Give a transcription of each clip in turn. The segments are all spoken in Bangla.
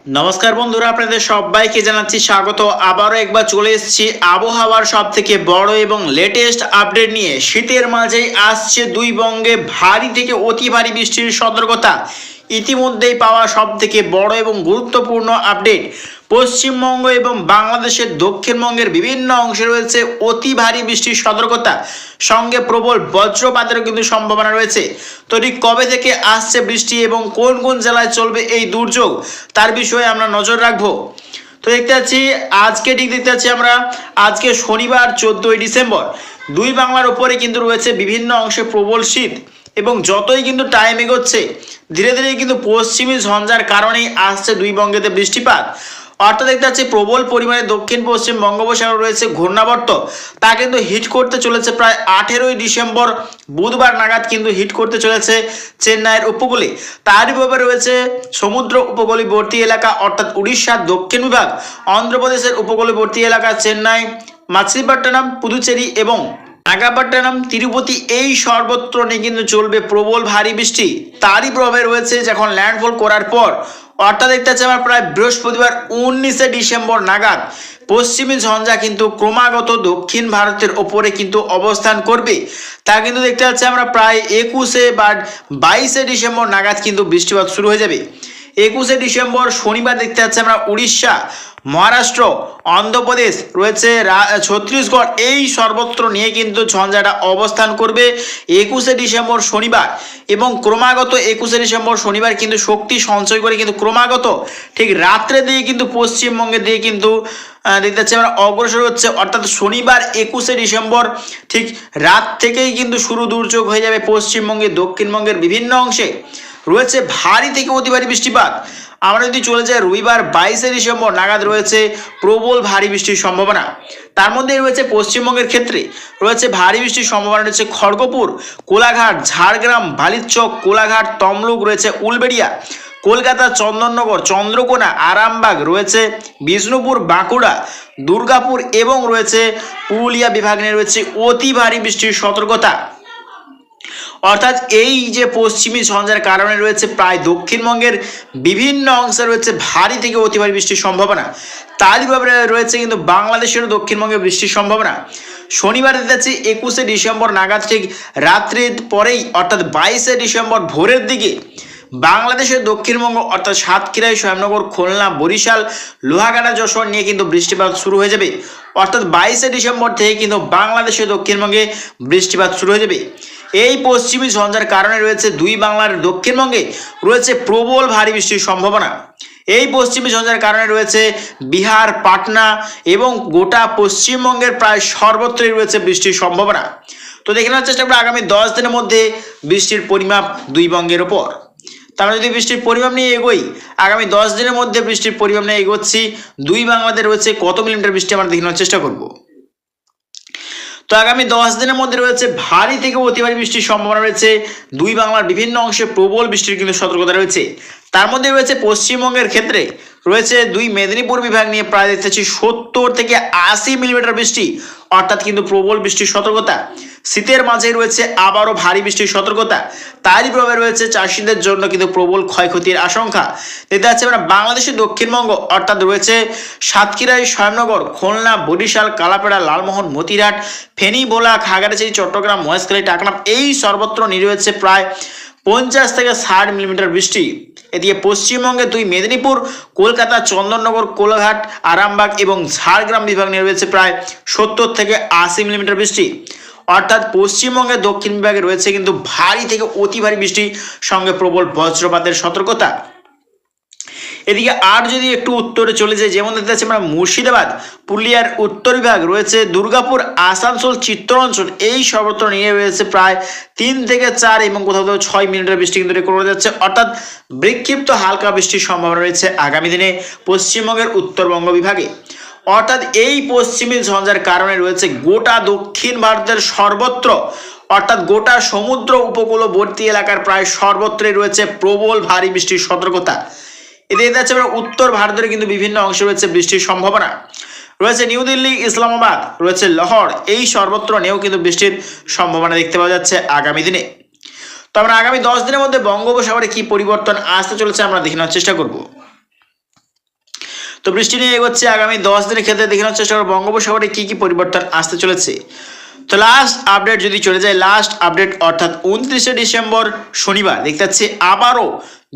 নমস্কার বন্ধুরা, আপনাদের সবাইকে জানাচ্ছি স্বাগত। আবারও একবার চলে এসেছি আবহাওয়ার সব থেকে বড় এবং লেটেস্ট আপডেট নিয়ে। শীতের মাঝেই আসছে দুই বঙ্গে ভারী থেকে অতি ভারী বৃষ্টির সতর্কতা। ইতিমধ্যেই পাওয়া সব থেকে বড় এবং গুরুত্বপূর্ণ আপডেট, পশ্চিমবঙ্গ এবং বাংলাদেশের দক্ষিণবঙ্গের বিভিন্ন অংশে রয়েছে অতি ভারী বৃষ্টির সতর্কতা, সঙ্গে প্রবল বজ্রপাতেরও কিন্তু সম্ভাবনা রয়েছে। তো ঠিক কবে থেকে আসছে বৃষ্টি এবং কোন কোন জেলায় চলবে এই দুর্যোগ, তার বিষয়ে আমরা নজর রাখবো। তো দেখতে পাচ্ছি আমরা আজকে শনিবার 14ই ডিসেম্বর। দুই বাংলার উপরে কিন্তু রয়েছে বিভিন্ন অংশে প্রবল শীত, এবং যতই কিন্তু টাইম এগোচ্ছে ধীরে ধীরে কিন্তু পশ্চিমী ঝঞ্ঝার কারণেই আসছে দুই বঙ্গেতে বৃষ্টিপাত। অর্থাৎ দেখতে পাচ্ছি প্রবল পরিমাণে দক্ষিণ পশ্চিম বঙ্গোপসাগর রয়েছে ঘূর্ণাবর্ত, তা কিন্তু হিট করতে চলেছে প্রায় 18ই ডিসেম্বর বুধবার নাগাদ কিন্তু হিট করতে চলেছে চেন্নাইয়ের উপকূলে। তারই প্রভাবে রয়েছে সমুদ্র উপকূলবর্তী এলাকা অর্থাৎ উড়িষ্যার দক্ষিণ বিভাগ, অন্ধ্রপ্রদেশের উপকূলবর্তী এলাকা চেন্নাই, মাছিলিপট্টনম, পুদুচেরি এবং নাগাপট্টনম, তিরুপতি, এই সর্বত্র নিয়ে কিন্তু চলবে প্রবল ভারী বৃষ্টি। তারই প্রভাবে রয়েছে যখন ল্যান্ডফল করার পর, অর্থাৎ দেখতে পাচ্ছি আমরা প্রায় বৃহস্পতিবার 19শে ডিসেম্বর নাগাদ পশ্চিমী ঝঞ্ঝা কিন্তু ক্রমাগত দক্ষিণ ভারতের ওপরে কিন্তু অবস্থান করবে। তা কিন্তু দেখতে পাচ্ছি আমরা প্রায় 21শে বা 22শে ডিসেম্বর নাগাদ কিন্তু বৃষ্টিপাত শুরু হয়ে যাবে। 21শে ডিসেম্বর শনিবার দেখতে পাচ্ছি আমরা উড়িষ্যা, মহারাষ্ট্র, অন্ধ্রপ্রদেশ রয়েছে, ছত্তিশগড়, এই সর্বত্র নিয়ে কিন্তু ঝঞ্ঝাটা অবস্থান করবে 21শে ডিসেম্বর শনিবার। এবং ক্রমাগত 21শে ডিসেম্বর শনিবার কিন্তু শক্তি সঞ্চয় করে কিন্তু ক্রমাগত ঠিক রাত্রে দিয়ে কিন্তু পশ্চিমবঙ্গের দিকে কিন্তু দেখতে পাচ্ছি আমরা অগ্রসর হচ্ছে। অর্থাৎ শনিবার 21শে ডিসেম্বর ঠিক রাত থেকেই কিন্তু শুরু দুর্যোগ হয়ে যাবে পশ্চিমবঙ্গের দক্ষিণবঙ্গের বিভিন্ন অংশে রয়েছে ভারী থেকে অতি ভারী বৃষ্টিপাত। আমরা যদি চলে যাই রবিবার 22শে ডিসেম্বর নাগাদ রয়েছে প্রবল ভারী বৃষ্টির সম্ভাবনা। তার মধ্যে রয়েছে পশ্চিমবঙ্গের ক্ষেত্রে রয়েছে ভারী বৃষ্টির সম্ভাবনা রয়েছে খড়গপুর, কোলাঘাট, ঝাড়গ্রাম, বালিচক, কোলাঘাট, তমলুক, রয়েছে উলবেড়িয়া, কলকাতা, চন্দননগর, চন্দ্রকোনা, আরামবাগ, রয়েছে বিষ্ণুপুর, বাঁকুড়া, দুর্গাপুর এবং রয়েছে পুরুলিয়া বিভাগ নিয়ে রয়েছে অতি ভারী বৃষ্টির সতর্কতা। অর্থাৎ এই যে পশ্চিমী ঝঞ্ঝার কারণে রয়েছে প্রায় দক্ষিণবঙ্গের বিভিন্ন অংশে রয়েছে ভারী থেকে অতি ভারী বৃষ্টির সম্ভাবনা। তারই ভাবে রয়েছে কিন্তু বাংলাদেশেরও দক্ষিণবঙ্গে বৃষ্টির সম্ভাবনা। শনিবার যাচ্ছে 21শে ডিসেম্বর নাগাদ ঠিক রাত্রির পরেই অর্থাৎ 22শে ডিসেম্বর ভোরের দিকে বাংলাদেশের দক্ষিণবঙ্গ অর্থাৎ সাতক্ষীরা, শ্যামনগর, খুলনা, বরিশাল, লোহাগাড়া, যশোর নিয়ে কিন্তু বৃষ্টিপাত শুরু হয়ে যাবে। অর্থাৎ 22শে ডিসেম্বর থেকে কিন্তু বাংলাদেশের দক্ষিণবঙ্গে বৃষ্টিপাত শুরু হয়ে যাবে। এই পশ্চিমী ঝঞ্ঝার কারণে রয়েছে দুই বাংলার দক্ষিণবঙ্গে রয়েছে প্রবল ভারী বৃষ্টির সম্ভাবনা। এই পশ্চিমী ঝঞ্ঝার কারণে রয়েছে বিহার, পাটনা এবং গোটা পশ্চিমবঙ্গের প্রায় সর্বত্রই রয়েছে বৃষ্টির সম্ভাবনা। তো দেখে নেওয়ার চেষ্টা করবো আগামী 10 দিনের মধ্যে বৃষ্টির পরিমাপ দুই বঙ্গের ওপর। তারপরে যদি বৃষ্টির পরিমাপ নিয়ে এগোই, আগামী 10 দিনের মধ্যে বৃষ্টির পরিমাপ নিয়ে এগোচ্ছি। দুই বাংলাতে রয়েছে কত মিলিমিটার বৃষ্টি আমরা দেখে নেওয়ার চেষ্টা করব। তো আগামী 10 দিনের মধ্যে রয়েছে ভারী থেকে অতি ভারী বৃষ্টির সম্ভাবনা রয়েছে। দুই বাংলার বিভিন্ন অংশে প্রবল বৃষ্টির কিন্তু সতর্কতা রয়েছে। তার মধ্যে রয়েছে পশ্চিমবঙ্গের ক্ষেত্রে রয়েছে দুই মেদিনীপুর বিভাগ নিয়ে প্রায় দেখতেছি 70 থেকে 80 মিলিমিটার বৃষ্টি, অর্থাৎ কিন্তু প্রবল বৃষ্টির সতর্কতা। শীতের মাঝে রয়েছে আবারও ভারী বৃষ্টির সতর্কতা। তারই প্রভাবে রয়েছে চাষিদের জন্য কিন্তু প্রবল ক্ষয়ক্ষতির আশঙ্কা। দেখতে পাচ্ছি আমরা বাংলাদেশের দক্ষিণবঙ্গ অর্থাৎ রয়েছে সাতক্ষীরা, শ্যামনগর, খুলনা, বরিশাল, কালাপাড়া, লালমোহন, মতিরাট, ফেনী, ভোলা, খাগড়াছড়ি, চট্টগ্রাম, মহেশখালী, টাকনাফ, এই সর্বত্র নিয়ে রয়েছে প্রায় 50 থেকে 60 মিলিমিটার বৃষ্টি। এদিকে পশ্চিমবঙ্গে দুই মেদিনীপুর, কলকাতা, চন্দননগর, কোলাঘাট, আরামবাগ এবং ঝাড়গ্রাম বিভাগ নিয়ে রয়েছে প্রায় 70 থেকে 80 মিলিমিটার বৃষ্টি। অর্থাৎ পশ্চিমবঙ্গের দক্ষিণ বিভাগে রয়েছে কিন্তু ভারী থেকে অতি ভারী বৃষ্টি, সঙ্গে প্রবল বজ্রপাতের সতর্কতা। এদিকে আর যদি একটু উত্তরে চলে যায়, যেমন দেখতে পাচ্ছি আমরা মুর্শিদাবাদ, পুরুলিয়ার উত্তর বিভাগ রয়েছে দুর্গাপুর, আসানসোল, চিত্তরঞ্জন, এই সর্বত্র নিয়ে রয়েছে প্রায় 3 থেকে 4 এবং কোথাও 6 মিলিমিটার বৃষ্টি কিন্তু রেকর্ড করা যাচ্ছে। অর্থাৎ বিক্ষিপ্ত হালকা বৃষ্টির সম্ভাবনা রয়েছে আগামী দিনে পশ্চিমবঙ্গের উত্তরবঙ্গ বিভাগে। অর্থাৎ এই পশ্চিমী ঝঞ্ঝার কারণে রয়েছে গোটা দক্ষিণ ভারতের সর্বত্র, অর্থাৎ গোটা সমুদ্র উপকূলবর্তী এলাকার প্রায় সর্বত্রই রয়েছে প্রবল ভারী বৃষ্টির সতর্কতা। এতে যাচ্ছে আমরা উত্তর ভারতের কিন্তু বিভিন্ন অংশে রয়েছে বৃষ্টির সম্ভাবনা রয়েছে। নিউ দিল্লি, ইসলামাবাদ, রয়েছে লাহোর, এই সর্বত্র নিয়েও কিন্তু বৃষ্টির সম্ভাবনা দেখতে পাওয়া যাচ্ছে আগামী দিনে। তো আমরা আগামী 10 দিনের মধ্যে বঙ্গোপসাগরে কি পরিবর্তন আসতে চলেছে আমরা দেখে নেওয়ার চেষ্টা করব। তো বৃষ্টি নিয়ে এগোচ্ছে আগামী 10 দিনের ক্ষেত্রে দেখে নেওয়ার চেষ্টা করব বঙ্গোপসাগরে কি পরিবর্তন আসতে চলেছে। তো লাস্ট আপডেট যদি চলে যায়, লাস্ট আপডেট অর্থাৎ 29শে ডিসেম্বর শনিবার দেখতে পাচ্ছি আবারও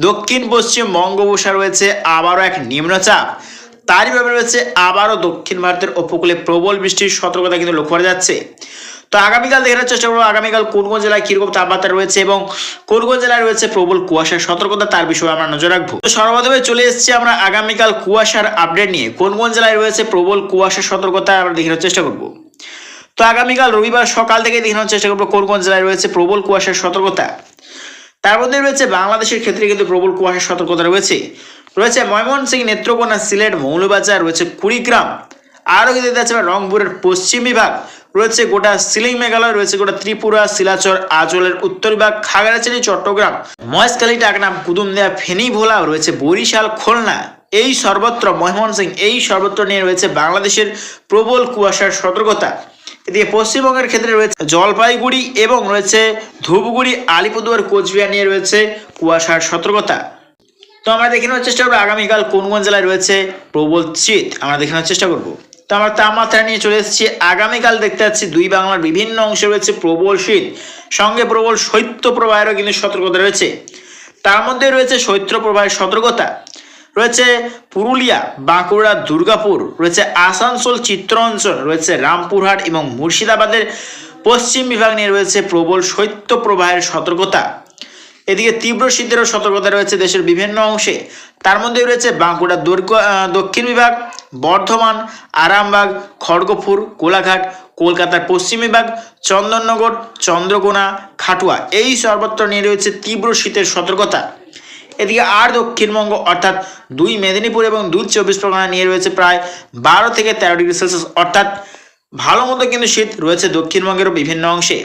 দক্ষিণ পশ্চিম বঙ্গোপসাগরে রয়েছে আবারও এক নিম্নচাপ। তারই ভাবে রয়েছে আবারও দক্ষিণ ভারতের উপকূলে প্রবল বৃষ্টির সতর্কতা কিন্তু লক্ষ্য করা যাচ্ছে। তো আগামীকাল দেখার চেষ্টা করবো আগামীকাল কোন কোন জেলায় কিরকম তাপমাত্রা রয়েছে এবং কোন কোন জেলায় রয়েছে প্রবল কুয়াশার সতর্কতা, তার বিষয়ে আমরা নজর রাখবো। তো সর্বপ্রথমে চলে এসেছি আমরা আগামীকাল কুয়াশার আপডেট নিয়ে। কোন কোন জেলায় রয়েছে প্রবল কুয়াশার সতর্কতা আমরা দেখার চেষ্টা করবো। তো আগামীকাল রবিবার সকাল থেকে দেখানোর চেষ্টা করবো কোন কোন জেলায় রয়েছে প্রবল কুয়াশার সতর্কতা। তার মধ্যে রয়েছে বাংলাদেশের ক্ষেত্রে কিন্তু প্রবল কুয়াশার সতর্কতা রয়েছে ময়মনসিংহ, নেত্রকোনা, সিলেট, মৌলভীবাজার, রয়েছে কুড়িগ্রাম, আরও কিন্তু দেখতে পাচ্ছি রংপুরের পশ্চিম বিভাগ, রয়েছে গোটা সিলিং মেঘালয়, রয়েছে গোটা ত্রিপুরা, শিলাচর, আজলের উত্তর বিভাগ, খাগড়াছড়ি, চট্টগ্রাম, মহেশখালী, টাকনাম, কুতুবদিয়া, ফেনী, ভোলা, রয়েছে বরিশাল, খুলনা, এই সর্বত্র ময়মনসিংহ, এই সর্বত্র নিয়ে রয়েছে বাংলাদেশের প্রবল কুয়াশার সতর্কতা। এদিকে পশ্চিমবঙ্গের ক্ষেত্রে রয়েছে জলপাইগুড়ি এবং রয়েছে ধূপগুড়ি, আলিপুরদুয়ার, কোচবিহার নিয়ে রয়েছে কুয়াশার সতর্কতা। তো আমরা দেখে নেওয়ার চেষ্টা করবো আগামীকাল কোন কোন জেলায় রয়েছে প্রবল শীত, আমরা দেখে নেওয়ার চেষ্টা করবো। তো আমরা তাপমাত্রা নিয়ে চলে এসেছি আগামীকাল দেখতে পাচ্ছি দুই বাংলার বিভিন্ন অংশে রয়েছে প্রবল শীত, সঙ্গে প্রবল শৈত্যপ্রবাহেরও কিন্তু সতর্কতা রয়েছে। তার মধ্যে রয়েছে শৈত্যপ্রবাহের সতর্কতা রয়েছে পুরুলিয়া, বাঁকুড়া, দুর্গাপুর, রয়েছে আসানসোল, চিত্রাঞ্চল, রয়েছে রামপুরহাট এবং মুর্শিদাবাদের পশ্চিম বিভাগ নিয়ে রয়েছে প্রবল শৈত্যপ্রবাহের সতর্কতা। এদিকে তীব্র শীতেরও সতর্কতা রয়েছে দেশের বিভিন্ন অংশে। তার মধ্যে রয়েছে বাঁকুড়া দক্ষিণ বিভাগ, বর্ধমান, আরামবাগ, খড়গপুর, কোলাঘাট, কলকাতার পশ্চিম বিভাগ, চন্দননগর, চন্দ্রকোনা, খাটুয়া, এই সর্বত্র নিয়ে রয়েছে তীব্র শীতের সতর্কতা। এদিকে আর দক্ষিণবঙ্গ অর্থাৎ 2 মেদিনীপুর এবং 2 চব্বিশ পরগনা নিয়ে রয়েছে প্রায় 12 থেকে 13 ডিগ্রি সেলসিয়াস, অর্থাৎ ভালো মতো কিন্তু শীত রয়েছে দক্ষিণবঙ্গের বিভিন্ন অংশে।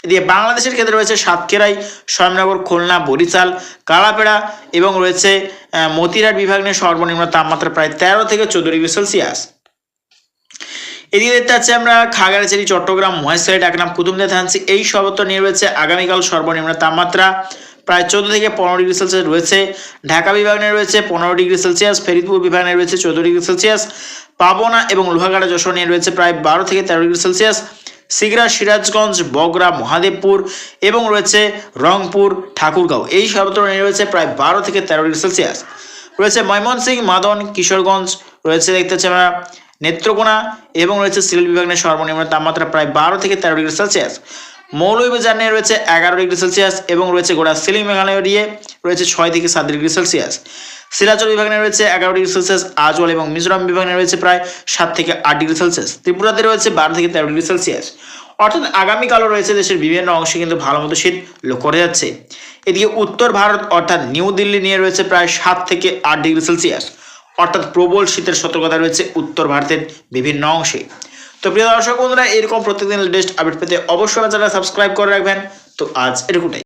এদিকে বাংলাদেশের ক্ষেত্রে রয়েছে সাতক্ষীরাই, স্বয়ংনগর, খুলনা, বরিশাল, কালাপেড়া এবং রয়েছে মতিরাট বিভাগ নিয়ে সর্বনিম্ন তাপমাত্রা প্রায় 13 থেকে 14 ডিগ্রি সেলসিয়াস। এদিকে দেখতে পাচ্ছি আমরা খাগড়াছড়ি, চট্টগ্রাম, মহেশখালী, টাকনাম, কুতুবদিয়া, থানচি, এই সর্বত্র নিয়ে রয়েছে আগামীকাল সর্বনিম্ন তাপমাত্রা প্রায় 14 থেকে 15 ডিগ্রি সেলসিয়াস রয়েছে। ঢাকা বিভাগ নিয়ে রয়েছে 15 ডিগ্রি সেলসিয়াস, ফরিদপুর বিভাগ নিয়ে রয়েছে 14 ডিগ্রি সেলসিয়াস, পাবনা এবং লোহাগাড়া, যশোর নিয়ে রয়েছে প্রায় 12 থেকে 13 ডিগ্রি সেলসিয়াস, সিগড়া, সিরাজগঞ্জ, বগুড়া, মহাদেবপুর এবং রয়েছে রংপুর, ঠাকুরগাঁও, এই সর্বত্র নিয়ে রয়েছে প্রায় 12 থেকে 13 ডিগ্রি সেলসিয়াস। রয়েছে ময়মনসিংহ, মাদন, কিশোরগঞ্জ, রয়েছে দেখতে পাচ্ছি আমরা নেত্রকোনা এবং রয়েছে সিলেট বিভাগ নিয়ে সর্বনিম্ন তাপমাত্রা প্রায় 12 থেকে 13 ডিগ্রি সেলসিয়াস। মৌলভীবাজার নিয়ে রয়েছে 11 ডিগ্রি সেলসিয়াস এবং রয়েছে গোটা সিলিং মেঘালয় দিয়ে রয়েছে 6 থেকে 7 ডিগ্রি সেলসিয়াস। শিলাচর বিভাগ নিয়ে রয়েছে 11 ডিগ্রি সেলসিয়াস, আজল এবং মিজোরাম বিভাগ নিয়ে রয়েছে প্রায় 7 থেকে 8 ডিগ্রি সেলসিয়াস, ত্রিপুরাতে রয়েছে 12 থেকে 13 ডিগ্রি সেলসিয়াস। অর্থাৎ আগামীকালও রয়েছে দেশের বিভিন্ন অংশে কিন্তু ভালো মতো শীত লক্ষ্য করা যাচ্ছে। এদিকে উত্তর ভারত অর্থাৎ নিউ দিল্লি নিয়ে রয়েছে প্রায় 7 থেকে 8 ডিগ্রি সেলসিয়াস, অর্থাৎ প্রবল শীতের সতর্কতা রয়েছে উত্তর ভারতের বিভিন্ন অংশে। তো প্রিয় দর্শক বন্ধুরা, এরকম প্রত্যেকদিন লেটেস্ট আপডেট পেতে অবশ্যই চ্যানেল সাবস্ক্রাইব করে রাখবেন। তো আজ এটুকুটাই।